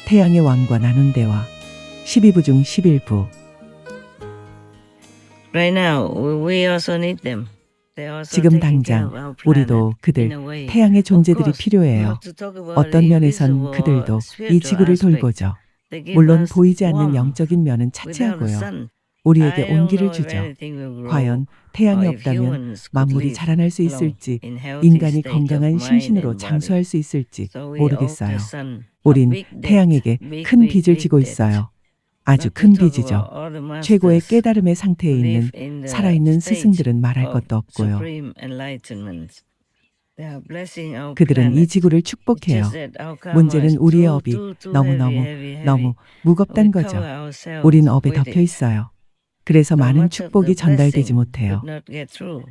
태양의 왕과 나눈 대화 12부 중 11부. Right now, we also need them. They also 지금 taking care 당장 of our planet 우리도 in 그들 a way. 태양의 Of 존재들이 course, we 필요해요. have to talk about 어떤 면에선 invisible 그들도 이 spiritual 지구를 aspect. 돌보죠. They give 물론 us 보이지 않는 warmth. 영적인 면은 Without the 차치하고요. sun, 우리에게 I don't 온기를 know if 주죠. anything will grow, 과연 태양이 or if 없다면 humans could 만물이 live 자라날 수 long 있을지, in healthy 인간이 state of 건강한 mind 심신으로 and body. 장수할 수 있을지 So we owe 모르겠어요. the sun a 우린 big debt, 태양에게 big, 큰 big, 빚을 big 지고 debt. 있어요. 아주 Not to 큰 talk 빚이죠. about all the 최고의 masters 깨달음의 상태에 who 있는 live in the 살아있는 state 스승들은 말할 of 것도 없고요. supreme enlightenment. They are blessing our 그들은 이 planet. 지구를 It's 축복해요. just that our karma 문제는 is 우리의 too 업이 heavy, 너무너무 heavy. 무겁단 We 거죠. cover ourselves 우린 업에 with 덮여 it. 있어요. 그래서 So 많은 much of 축복이 the 전달되지 blessing 못해요. could not get through.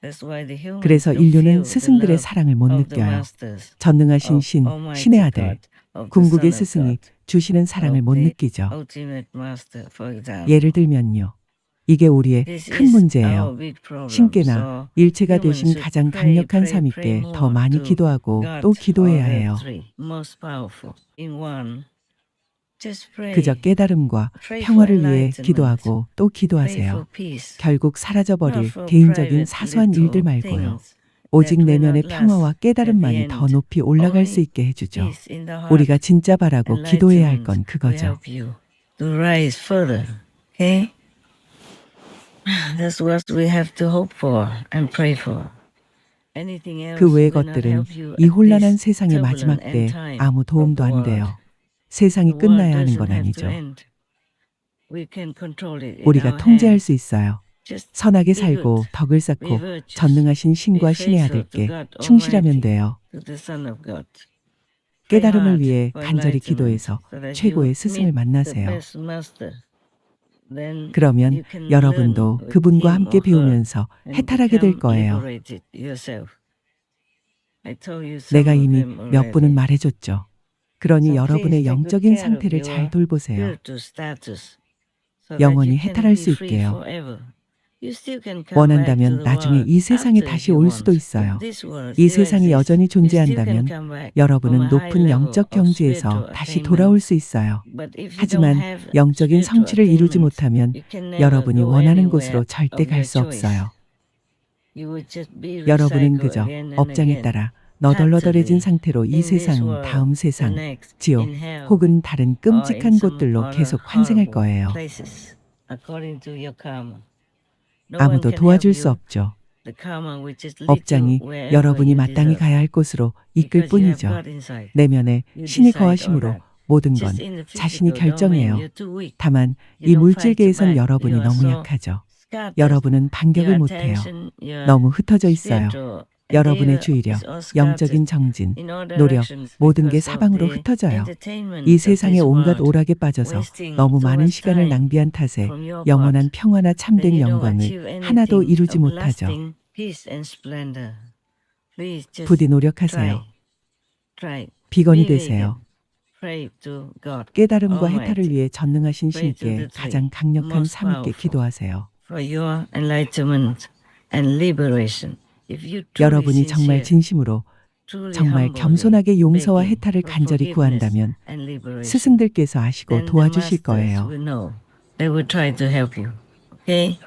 That's why the humans 그래서 don't 인류는 feel the 스승들의 love 사랑을 못 of the 느껴요. masters, 전능하신 of 신, Almighty 신의 아들, God, of the 궁극의 Son of 스승이 God, 주시는 사랑을 of 못 the 느끼죠. ultimate master, for example. 예를 들면요. 이게 우리의 This 큰 is 문제예요. our big problem. 신께나 So 일체가 humans 되신 should 가장 pray, 강력한 pray, pray 삼위께 더 more 많이 to 기도하고 God, 또 기도해야 all 해요. three, most powerful in one. Just pray. 그저 깨달음과 Pray for 평화를 위해 enlightenment. 기도하고 또 Pray 기도하세요. for peace. 결국 Not 사라져버릴 for 개인적인 private 사소한 little 일들 말고요. things 오직 that will 내면의 not last 평화와 at the 깨달음만이 더 end. 높이 올라갈 수 Only 있게 해주죠. peace in the heart, 우리가 진짜 바라고 기도해야 할 건 enlightenment will 그거죠. help you to rise further. Okay? That's what we have to hope for and pray for. Anything else 그 외의 will not 것들은 help you 이 at 혼란한 this 세상의 마지막 turbulent 때 end time 아무 of 도움도 the 안 world. 돼요. 세상이 The world 끝나야 하는 doesn't 건 have to 아니죠. end. We can control it in 우리가 our 통제할 hand. 수 있어요. Just 선하게 be good, 살고 덕을 be 쌓고 virtuous, 전능하신 be 신과 신의 faithful to 아들께 God 충실하면 Almighty, 돼요. to the Son of God. Pray 깨달음을 hard 위해 for 간절히 enlightenment 기도해서 so that you 최고의 스승을 meet the 만나세요. best master. Then 그러면 you can 여러분도 learn with 그분과 him 함께 or her 배우면서 and 해탈하게 될 become 거예요. liberated yourself. I told you some 내가 of 이미 them 몇 분은 already. 말해줬죠. 그러니 So please 여러분의 take good 영적인 care of 상태를 잘 your 돌보세요. spiritual status so that 영원히 you can 해탈할 be 수 free 있게요. forever. You still can come back to 원한다면 the 나중에 world 이 세상에 after if 다시 you 올 want. 수도 If 있어요. this world 이 still 세상이 exists, 여전히 you still can 존재한다면 come back from 여러분은 a high 높은 level 영적 of 경지에서 spiritual 다시 돌아올 attainment. 수 있어요. But if you don't 하지만 have 영적인 spiritual 성취를 이루지 attainment, 못하면 you can never 여러분이 go 원하는 anywhere 곳으로 절대 of 갈 your 수 choice. 없어요. You would just be 여러분은 recycled 그저 again and 업장에 again, 따라 너덜너덜해진 happily 상태로 이 in this 세상, world, 다음 the 세상, next, 지옥 in hell, 혹은 다른 or in 끔찍한 some 곳들로 other 계속 환생할 horrible 거예요. places, according to your karma. No one 아무도 can help 도와줄 수 you. 없죠. The karma will just lead you 업장이 wherever 여러분이 you 마땅히 deserve. 가야 할 곳으로 이끌 Because you have 뿐이죠. God inside. 내면에 You 신이 decide all 거하심으로 that. 모든 건 Just in the 자신이 physical domain, 결정해요. you're too weak. 다만 You 이 don't fight 물질계에선 back. 여러분이 You are 너무 so 약하죠. scattered. 여러분은 반격을 Your 못해요. attention, your 너무 흩어져 있어요. spiritual 여러분의 idea 주의력, is all scattered 영적인 정진, in all 노력, directions 모든 게 because of 사방으로 the 흩어져요. entertainment 이 of 세상의 this 온갖 world, 오락에 빠져서 wasting 너무 so 많은 much 시간을 time 낭비한 탓에 from your 영원한 part. 평화나 Then 참된 you don't 영광을 achieve 하나도 anything 이루지 of 못하죠. lasting peace and splendor. Please just 부디 노력하세요. try. 비건이 Be 되세요. vegan. Pray to God 깨달음과 Almighty 해탈을 위해 전능하신 Pray to 신께 the 가장 three 강력한 most 삼위께 powerful 기도하세요. for your enlightenment and liberation. If you truly 여러분이 정말 sincere, 진심으로 truly 정말 humbly 겸손하게 용서와 begging 해탈을 for 간절히 forgiveness 구한다면 and liberation, 스승들께서 아시고 then the 도와주실 masters 거예요. will know. They will try to help you. Okay?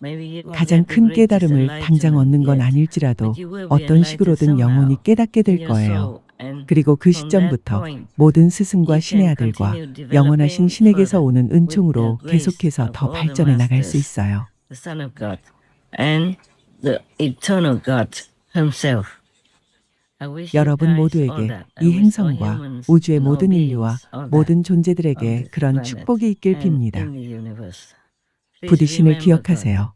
Maybe you won't 가장 get the 큰 greatest 깨달음을 당장 얻는 enlightenment 건 yet, 아닐지라도 but you will be 어떤 enlightened 식으로든 somehow 영원히 깨닫게 in 될 your 거예요. soul. And 그리고 그 from that 시점부터 point, 모든 스승과 you 신의 can 아들과 continue 영원하신 developing 신에게서 further 오는 with the 은총으로 grace 계속해서 of 더 all the 발전해 나갈 수 masters, 있어요. the Son of God, and the eternal God Himself. I wish you 여러분 guys all 모두에게 that. I 이 wish all 행성과 humans 우주의 and all 모든 인류와 beings all that 모든 on 존재들에게 this 그런 planet 축복이 있길 and 빕니다. in the universe. 부디 Please 신을 remember God. 기억하세요.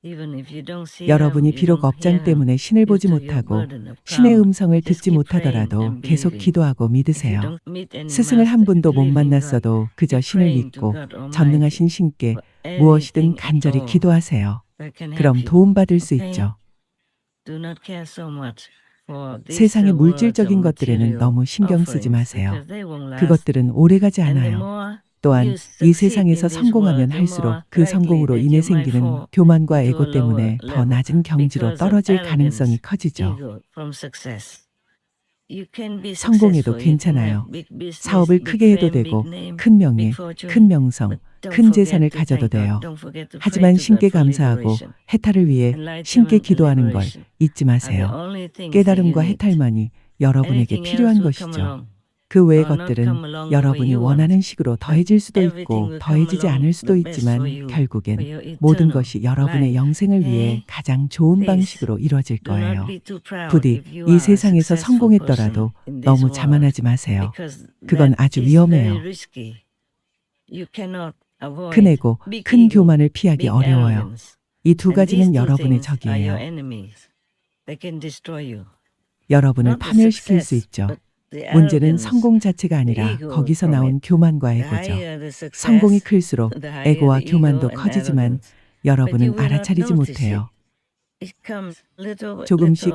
Even if you don't see Him, 여러분이 you 비록 don't 업장 hear Him, 때문에 신을 보지 due to your 못하고 burden of 신의 karma, 음성을 just 듣지 keep praying 못하더라도 and 계속 believing. 기도하고 If you 믿으세요. don't meet any 스승을 한 master, 분도 못 believe in God. 만났어도 그저 Keep 신을 praying to 믿고 God Almighty 전능하신 신께 for 무엇이든 anything at 간절히 all 기도하세요. that can help 그럼 you. 도움받을 수 Okay? 있죠. Do not care so much for these 세상의 world's 물질적인 것들에는 material 너무 신경 쓰지 offerings 마세요. because they won't last. 그것들은 오래가지 And the 않아요. more 또한 you 이 succeed 세상에서 in this 성공하면 world, the 할수록 more 그 likely 성공으로 that 인해 you might 생기는 fall 교만과 into a 에고 lower 때문에 더 level 낮은 경지로 because of 떨어질 arrogance, 가능성이 커지죠. ego from success. 성공해도 괜찮아요. 사업을 크게 해도 되고 큰 명예, 큰 명성, 큰 재산을 가져도 돼요. 하지만 신께 감사하고 해탈을 위해 신께 기도하는 걸 잊지 마세요. 깨달음과 해탈만이 여러분에게 필요한 것이죠. 그 외의 것들은 여러분이 원하는 식으로 더해질 수도 있고 더해지지 않을 수도 있지만 결국엔 모든 것이 여러분의 영생을 위해 가장 좋은 방식으로 이루어질 거예요. 부디 이 세상에서 성공했더라도 너무 자만하지 마세요. 그건 아주 위험해요. 큰 에고, 큰 교만을 피하기 어려워요. 이 두 가지는 여러분의 적이에요. 여러분을 파멸시킬 수 있죠. 문제는 성공 자체가 아니라 거기서 나온 교만과 에고죠. 성공이 클수록 에고와 교만도 커지지만 여러분은 알아차리지 못해요.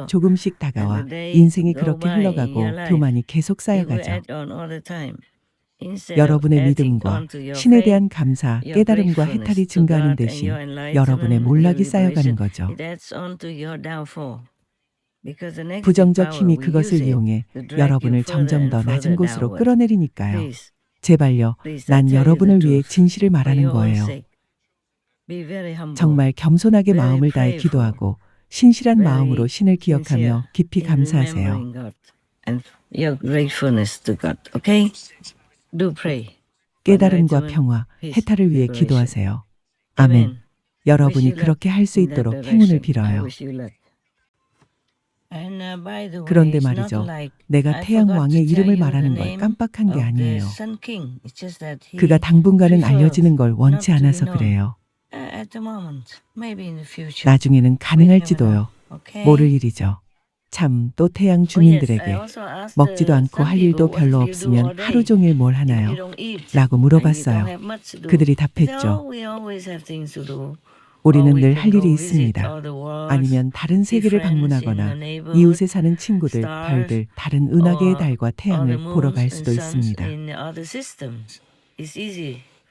조금씩 다가와 인생이 그렇게 흘러가고 교만이 계속 쌓여가죠. 여러분의 믿음과 신에 대한 감사, 깨달음과 해탈이 증가하는 대신 여러분의 몰락이 쌓여가는 거죠. 부정적 힘이 그것을 이용해 여러분을 점점 더 낮은 곳으로 끌어내리니까요. 제발요, 난 여러분을 위해 진실을 말하는 거예요. 정말 겸손하게 마음을 다해 기도하고 신실한 마음으로 신을 기억하며 깊이 감사하세요. 깨달음과 평화, 해탈을 위해 기도하세요. 아멘. 여러분이 그렇게 할 수 있도록 행운을 빌어요. 그런데 말이죠. 내가 태양 왕의 이름을 말하는 걸 깜빡한 게 아니에요. 그가 당분간은 알려지는 걸 원치 않아서 그래요. 나중에는 가능할지도요. 모를 일이죠. 참, 또 태양 주민들에게 먹지도 않고 할 일도 별로 없으면 하루 종일 뭘 하나요? 라고 물어봤어요. 그들이 답했죠. 우리는 늘 할 일이 있습니다. 아니면 다른 세계를 방문하거나 이웃에 사는 친구들, 별들, 다른 은하계의 달과 태양을 보러 갈 수도 있습니다.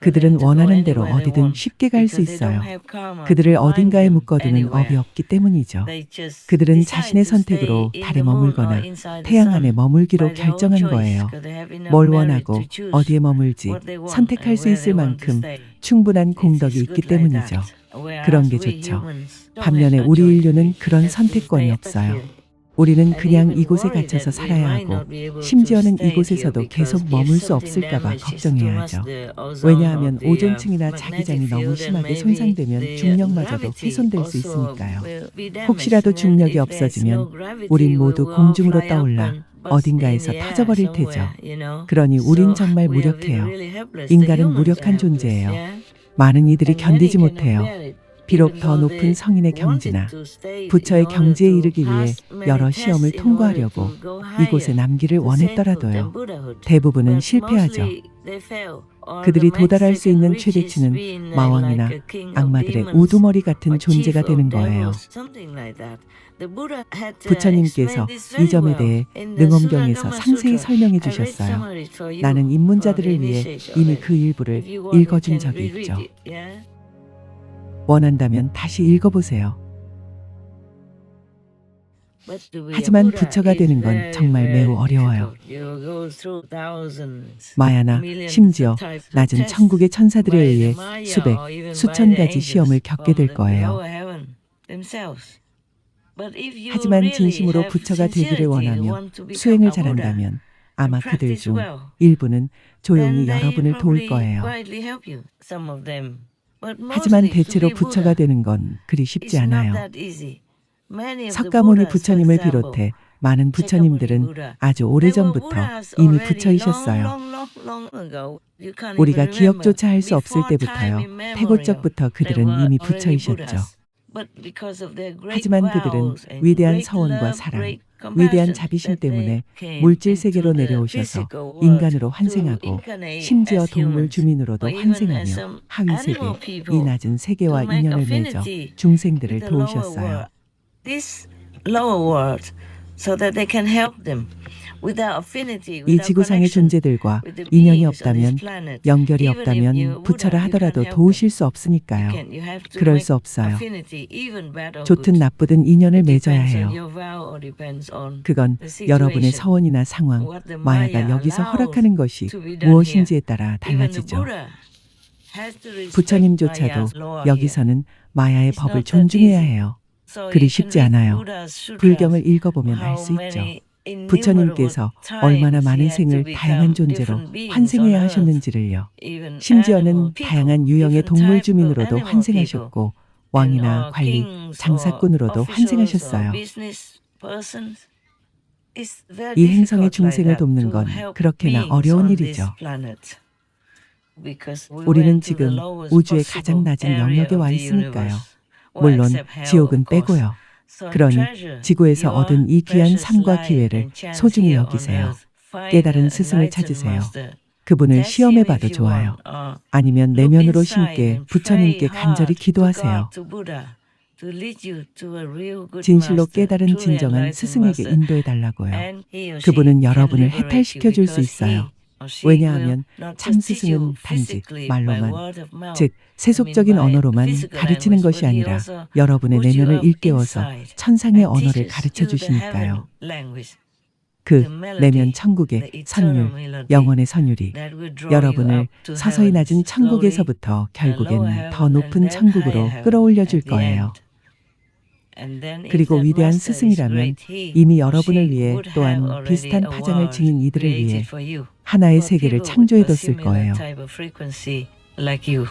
그들은 원하는 대로 어디든 쉽게 갈 수 있어요. 그들을 어딘가에 묶어두는 업이 없기 때문이죠. 그들은 자신의 선택으로 달에 머물거나 태양 안에 머물기로 결정한 거예요. 뭘 원하고 어디에 머물지 선택할 수 있을 만큼 충분한 공덕이 있기 때문이죠. 그런 게 좋죠. 반면에 우리 인류는 그런 선택권이 없어요. 우리는 그냥 이곳에 갇혀서 살아야 하고 심지어는 이곳에서도 계속 머물 수 없을까 봐 걱정해야 하죠. 왜냐하면 오존층이나 자기장이 너무 심하게 손상되면 중력마저도 훼손될 수 있으니까요. 혹시라도 중력이 없어지면 우린 모두 공중으로 떠올라 어딘가에서 터져버릴 테죠. 그러니 우린 정말 무력해요. 인간은 무력한 존재예요. 많은 이들이 견디지 못해요. 비록 더 높은 성인의 경지나 부처의 경지에 이르기 위해 여러 시험을 통과하려고 이곳에 남기를 원했더라도요. 대부분은 실패하죠. 그들이 도달할 수 있는 최대치는 마왕이나 악마들의 우두머리 같은 존재가 되는 거예요. 부처님께서 이 점에 대해 능엄경에서 상세히 설명해 주셨어요. 나는 입문자들을 위해 이미 그 일부를 읽어준 적이 있죠. 원한다면 다시 읽어보세요. 하지만 부처가 되는 건 정말 매우 어려워요. 마야나 심지어 낮은 천국의 천사들에 의해 수백, 수천 가지 시험을 겪게 될 거예요. 하지만 진심으로 부처가 되기를 원하며 수행을 잘한다면 아마 그들 중 일부는 조용히 여러분을 도울 거예요. 하지만 대체로 부처가 되는 건 그리 쉽지 않아요. 석가모니 부처님을 비롯해 많은 부처님들은 아주 오래전부터 이미 부처이셨어요. 우리가 기억조차 할 수 없을 때부터요. 태고적부터 그들은 이미 부처이셨죠. 하지만 그들은 위대한 서원과 사랑, 위대한 자비심 때문에 물질 세계로 내려오셔서 인간으로 환생하고 심지어 동물 주민으로도 환생하며 하위 세계, 이 낮은 세계와 인연을 맺어 중생들을 도우셨어요. so that they can help them. Without affinity, 이 without 지구상의 connection 존재들과 with the 인연이 beings on this 없다면, planet, 연결이 even if you 없다면 Buddha, 부처라 you 하더라도 can't help 도우실 수 them. 없으니까요. You have to 그럴 make 수 없어요. affinity, even bad or 좋든 good. 나쁘든 인연을 맺어야 Depends on 해요. your vow or depends on 그건 the 여러분의 situation. 서원이나 상황, What the 마야가 Maya 여기서 allows 허락하는 것이 to be done 무엇인지에 따라 Even the 달라지죠. Buddha has to respect 부처님조차도 Maya's law here. 여기서는 마야의 It's 법을 not that 존중해야 easy. 해요. So 그리 you can 쉽지 read 않아요. Buddha's sutras, 불경을 읽어보면 알 how 수 있죠. many innumerable 부처님께서 얼마나 times he 많은 had to 생을 become 다양한 존재로 different beings on 환생해야 earth. 하셨는지를요. Even 심지어는 animal people, 다양한 유형의 different 동물 type of 주민으로도 animal 환생하셨고 people, 왕이나 and, 관리, kings 장사꾼으로도 or officials 환생하셨어요. or business persons. It's very 이 행성의 difficult like 중생을 that 돕는 to 건 help 그렇게나 beings 어려운 on this 일이죠. planet. Because we 우리는 went to the 지금 lowest 우주의 possible 가장 낮은 area 영역에 of 와 the 있으니까요. universe. Well, 물론 except hell, 지옥은 of course. 빼고요. So 그러니 treasure 지구에서 your 얻은 이 귀한 precious 삶과 life 기회를 and chance 소중히 here on 여기세요. earth. Find 깨달은 a 스승을 enlightened 찾으세요. master. 그분을 Test him 시험해봐도 if you 좋아요. want, or 아니면 look 내면으로 inside 심게 and 부처님께 pray 간절히 hard to 기도하세요. God, to Buddha, to lead you to a real good 진실로 master, 깨달은 truly 진정한 enlightened 스승에게 master. 인도해달라고요. And he or she 그분은 can 여러분을 liberate you 해탈시켜 줄 수 because he 있어요. or she will 왜냐하면 not 참 just teach you 스승은 단지 physically by 말로만, word of mouth. 즉 세속적인 I mean by 언어로만 physical 가르치는 language, 것이 but he 아니라 also 여러분의 puts you 내면을 up 일깨워서 inside 천상의 and 언어를 teaches 가르쳐 you the 주시니까요. heaven language, 그 the melody, 내면 the 천국의 eternal 선율, melody 영혼의 선율이 that will draw you 여러분을 up to 서서히 heaven 낮은 slowly, 천국에서부터 lower 결국엔 heaven, 더 and 높은 then 천국으로 higher heaven 끌어올려 줄 at the 거예요. end. And then if 그리고 that 위대한 master is 스승이라면 great, he 이미 or 여러분을 she 위해 would have 또한 already 비슷한 a 파장을 world 지닌 이들을 created 위해 for you, 하나의 for 세계를 people with a 창조해뒀을 similar 거예요. type of frequency like you.